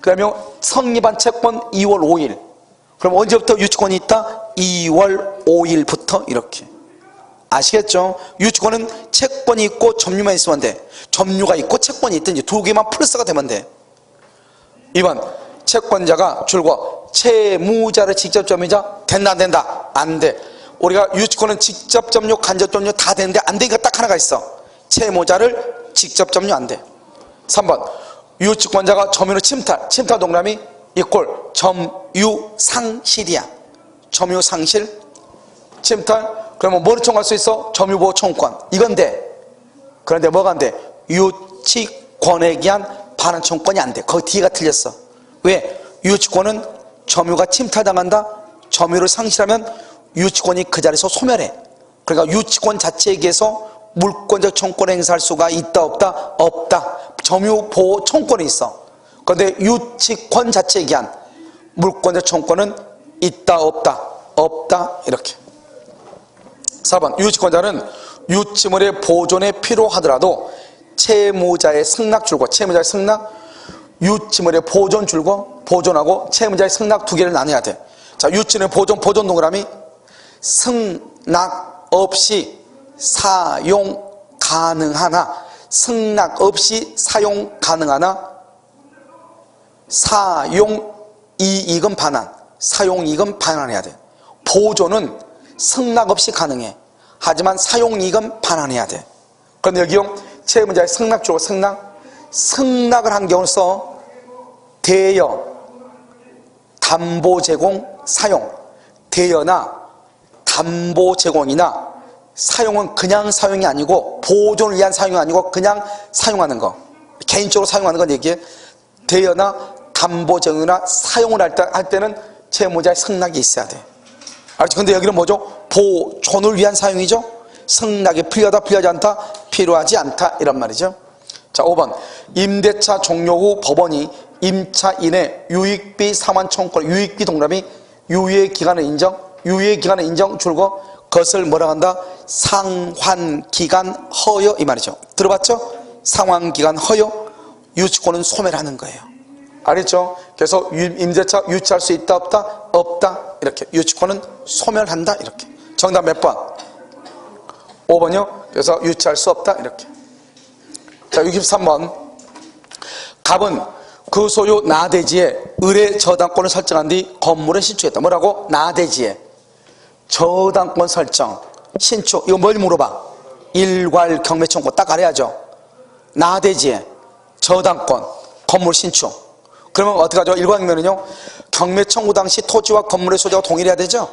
[SPEAKER 1] 그 다음에 성립한 채권 2월 5일. 그럼 언제부터 유치권이 있다? 2월 5일부터 이렇게. 아시겠죠? 유치권은 채권이 있고 점유만 있으면 돼. 점유가 있고 채권이 있든지 두 개만 플러스가 되면 돼. 2번 채권자가 줄과 채무자를 직접 점유자 된다 안 된다? 안 돼. 우리가 유치권은 직접 점유 간접 점유 다 되는데 안 되니까 딱 하나가 있어. 채무자를 직접 점유 안 돼. 3번 유치권자가 점유를 침탈 동그라미 이꼴 점유상실이야. 점유상실 침탈 그러면 뭐를 청구할 수 있어? 점유보호 청구권 이건 돼. 그런데 뭐가 안 돼? 유치권에 기한 반환 청구권이 안 돼. 거기 뒤가 틀렸어. 왜? 유치권은 점유가 침탈당한다. 점유를 상실하면 유치권이 그 자리에서 소멸해. 그러니까 유치권 자체에 의해서 물권적 청구권을 행사할 수가 있다 없다? 없다. 점유보호 청구권이 있어. 그런데 유치권 자체에 기한 물권적 청구권은 있다 없다? 없다 이렇게. 4번 유치권자는 유치물의 보존에 필요하더라도 채무자의 승낙 줄과 채무자의 승낙 유치물의 보존 줄과 보존하고 채무자의 승낙 두 개를 나눠야 돼. 자 유치물의 보존 동그라미 승낙 없이 사용 가능하나 승낙 없이 사용 가능하나 사용이익은 반환 사용이익은 반환해야 돼. 보존은 승낙 없이 가능해. 하지만 사용이익은 반환해야 돼. 그런데 여기요 채무자의 승낙 주고 승낙을 한 경우는 써 대여 담보 제공 사용 대여나 담보 제공이나 사용은 그냥 사용이 아니고 보존을 위한 사용이 아니고 그냥 사용하는 거 개인적으로 사용하는 건 얘기해. 대여나 담보 제공이나 사용을 할 때는 채무자의 승낙이 있어야 돼. 알죠? 근데 여기는 뭐죠? 보존을 위한 사용이죠. 승낙이 필요하다 필요하지 않다 필요하지 않다 이런 말이죠. 자 5번 임대차 종료 후 법원이 임차 인해 유익비 상환 청구권 유익비 동그라미 유예 기간을 인정 유예 기간을 인정 줄고 그것을 뭐라고 한다? 상환기간 허여 이 말이죠. 들어봤죠? 상환기간 허여 유치권은 소멸하는 거예요. 알겠죠? 그래서 임대차 유치할 수 있다 없다? 없다 이렇게 유치권은 소멸한다 이렇게. 정답 몇 번? 5번이요. 그래서 유치할 수 없다 이렇게. 자 63번 갑은 그 소유 나대지에 의뢰 저당권을 설정한 뒤 건물에 신축했다. 뭐라고? 나대지에 저당권 설정 신축 이거 뭘 물어봐? 일괄 경매 청구 딱 알아야죠. 나대지에 저당권 건물 신축 그러면 어떻게 하죠? 일괄 경매는요 경매 청구 당시 토지와 건물의 소유자가 동일해야 되죠.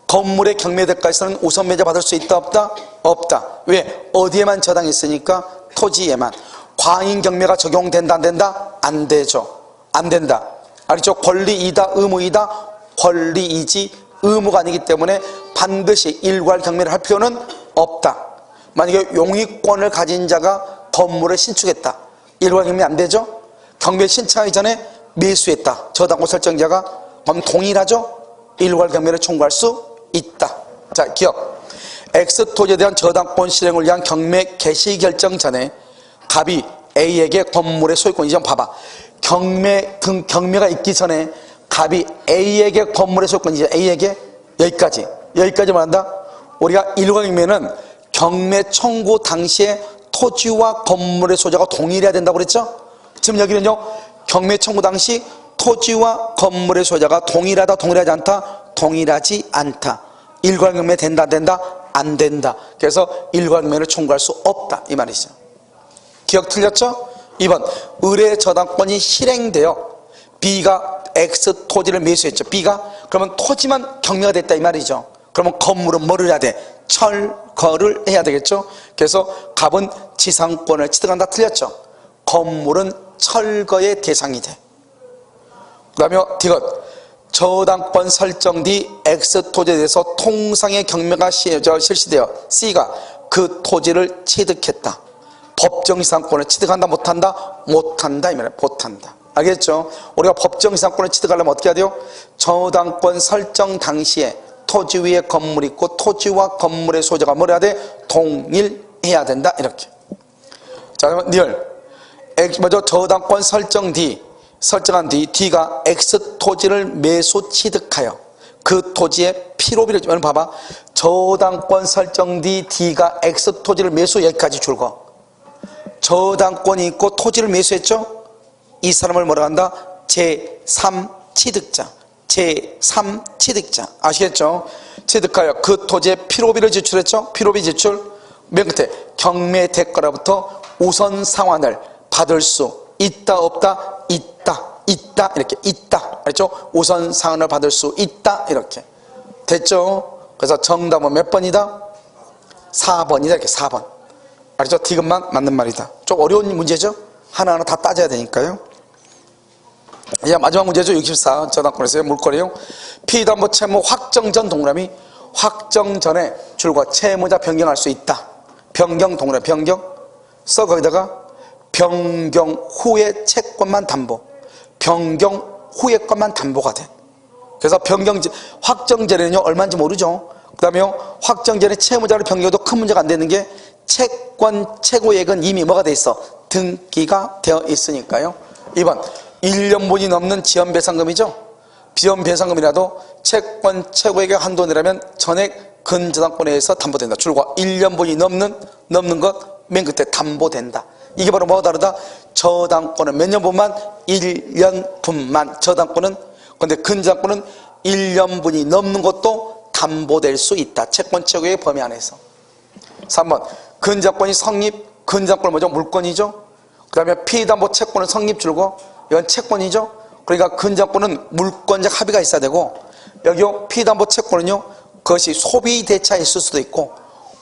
[SPEAKER 1] 건물의 경매대가에서는 우선 매자 받을 수 있다 없다? 없다. 왜? 어디에만 저당했으니까? 토지에만. 과잉 경매가 적용된다 안 된다? 안 되죠. 안 된다. 알죠? 권리이다 의무이다? 권리이지 의무가 아니기 때문에 반드시 일괄 경매를 할 필요는 없다. 만약에 용의권을 가진 자가 건물을 신축했다. 일괄 경매 안 되죠? 경매 신청하기 전에 매수했다. 저당권 설정자가. 그럼 동일하죠? 일괄 경매를 청구할 수 있다. 자, 기억. X토지에 대한 저당권 실행을 위한 경매 개시 결정 전에 갑이 A에게 건물의 소유권 이전 봐봐. 경매가 있기 전에 갑이 A에게 건물의 소유권 이전 A에게 여기까지 말한다. 우리가 일괄 경매는 경매 청구 당시에 토지와 건물의 소유자가 동일해야 된다고 그랬죠? 지금 여기는요, 경매 청구 당시 토지와 건물의 소유자가 동일하다, 동일하지 않다? 동일하지 않다. 일괄 경매 된다, 안 된다? 안 된다. 그래서 일괄 경매를 청구할 수 없다, 이 말이죠. 기억 틀렸죠? 2번, 의뢰 저당권이 실행되어 B가 X 토지를 매수했죠. B가. 그러면 토지만 경매가 됐다, 이 말이죠. 그러면 건물은 뭐를 해야 돼? 철거를 해야 되겠죠. 그래서 갑은 지상권을 취득한다, 틀렸죠. 건물은 철거의 대상이 돼. 그 다음에 D것, 저당권 설정 뒤 X 토지에 대해서 통상의 경매가 실시되어 C가 그 토지를 취득했다. 법정지상권을 취득한다 못한다? 못한다, 이 말이야. 못한다. 알겠죠? 우리가 법정지상권을 취득하려면 어떻게 해야 돼요? 저당권 설정 당시에 토지 위에 건물이 있고 토지와 건물의 소유자가 뭐라 해야 돼? 동일해야 된다, 이렇게. 자, 그러면 리얼 먼저 저당권 설정한 뒤 D가 X 토지를 매수 취득하여 그 토지의 필요비를 봐봐. 저당권 설정 뒤 D가 X 토지를 매수, 여기까지 줄거. 저당권이 있고 토지를 매수했죠? 이 사람을 뭐라 한다? 제3 취득자. 제3 취득자. 아시겠죠? 취득하여 그 토지의 필요비를 지출했죠? 필요비 지출. 맨 끝에 경매 대가로부터 우선 상환을 받을 수 있다 없다? 있다 이렇게 있다. 알죠? 우선 상환을 받을 수 있다, 이렇게 됐죠? 그래서 정답은 몇 번이다? 4번이다, 이렇게 4번. 알죠? 디귿만 맞는 말이다. 좀 어려운 문제죠? 하나하나 다 따져야 되니까요. 이제 마지막 문제죠. 64 저당권에서요. 물권이요. 피담보 채무 확정 전 동그라미. 확정 전에 줄과 채무자 변경할 수 있다. 변경 동그라미. 변경 써. 거기다가 변경 후에 채권만 담보. 변경 후에 것만 담보가 돼. 그래서 확정 전에는요 얼마인지 모르죠. 그 다음에 확정 전에 채무자를 변경해도 큰 문제가 안 되는 게 채권 최고액은 이미 뭐가 돼 있어? 등기가 되어 있으니까요. 2번, 1년분이 넘는 지연배상금이죠. 지연배상금이라도 채권 최고액의 한도 내라면 전액 근저당권에 의해서 담보된다. 줄과 1년분이 넘는 것 맨 끝에 담보된다. 이게 바로 뭐가 다르다? 저당권은 몇 년분만? 1년분만. 저당권은, 근데 근저당권은 1년분이 넘는 것도 담보될 수 있다. 채권 최고액의 범위 안에서. 3번, 근저당권이 성립. 근저당권은 뭐죠? 물권이죠. 그 다음에 피담보 채권은 성립 줄고, 이건 채권이죠. 그러니까 근저당권은 물권적 합의가 있어야 되고, 여기 피담보 채권은요, 그것이 소비대차에 있을 수도 있고,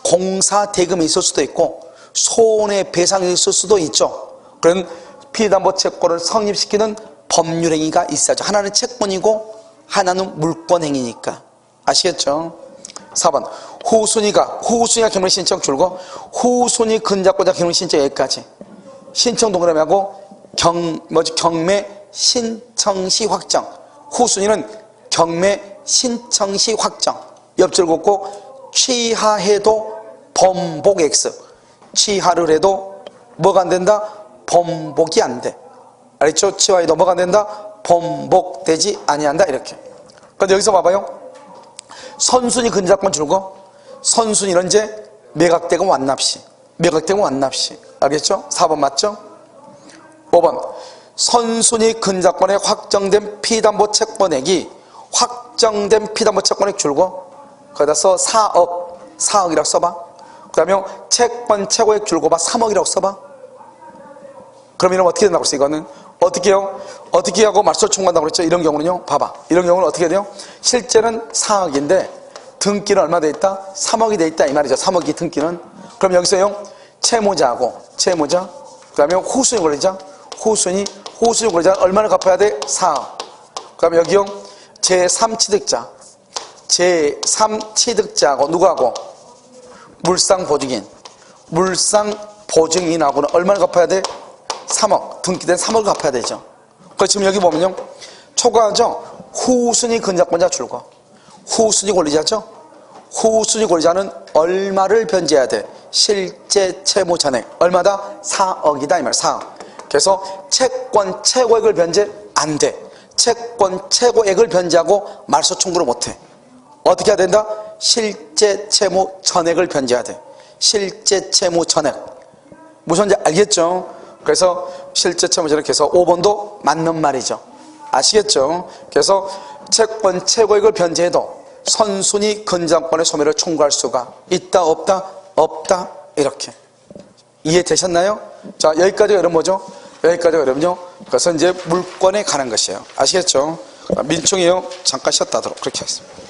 [SPEAKER 1] 공사대금이 있을 수도 있고, 손해배상이 있을 수도 있죠. 그런 피담보 채권을 성립시키는 법률행위가 있어야죠. 하나는 채권이고 하나는 물권행위니까. 아시겠죠? 4번, 후순위가 경매 신청 줄고, 후순위 근저당권자 경매 신청 여기까지. 신청 동그라미하고 경매 신청시 확정. 후순위는 경매 신청시 확정. 옆줄 긋고 취하해도 번복 X. 취하를 해도 뭐가 안 된다? 번복이 안 돼. 알겠죠? 취하해도 뭐가 안 된다? 번복되지 아니한다, 이렇게. 근데 여기서 봐봐요. 선순위 근저당권 줄고, 선순위는 이제 매각대금 완납시. 매각대금 완납시. 알겠죠? 4번 맞죠? 5번, 선순위 근저당권에 확정된 피담보 채권액이 확정된 피담보 채권액 줄고, 거기다 써 4억이라고 써봐. 그 다음에 채권 최고액 줄고 봐. 3억이라고 써봐. 그럼 이러면 어떻게 된다고 그랬어? 이거는 어떻게 해요? 어떻게 하고 말소를 청구한다고 그랬죠? 이런 경우는요, 봐봐. 이런 경우는 어떻게 돼요? 실제는 4억인데 등기는 얼마 돼 있다? 3억이 돼 있다 이 말이죠. 3억이 등기는. 그럼 여기서요 채무자하고 채무자 그다음에 호순이 권리자 호순이 권리자 얼마를 갚아야 돼? 4억. 그다음에 여기요 제3취득자 제3취득자하고 누구하고? 물상보증인하고는 얼마를 갚아야 돼? 3억. 등기된 3억을 갚아야 되죠. 그래서 지금 여기 보면요 초과하죠. 후순위 근저권자 줄거. 후순위 권리자죠. 후순위 권리자는 얼마를 변제해야 돼? 실제 채무 잔액. 얼마다? 4억이다 이 말. 4억. 그래서 채권 최고액을 변제 안 돼. 채권 최고액을 변제하고 말소 청구를 못 해. 어떻게 해야 된다? 실제 채무 전액을 변제해야 돼. 실제 채무 전액. 무슨 말인지 알겠죠? 그래서 실제 채무 전액해서 5번도 맞는 말이죠. 아시겠죠? 그래서 채권 최고액을 변제해도 선순위 근저권의 소멸을 청구할 수가 있다 없다? 없다. 이렇게 이해되셨나요? 자 여기까지가 여러분 뭐죠? 여기까지가 여러분요 그래서 이제 물권에 관한 것이에요. 아시겠죠? 민총이요 잠깐 쉬었다 하도록 그렇게 하겠습니다.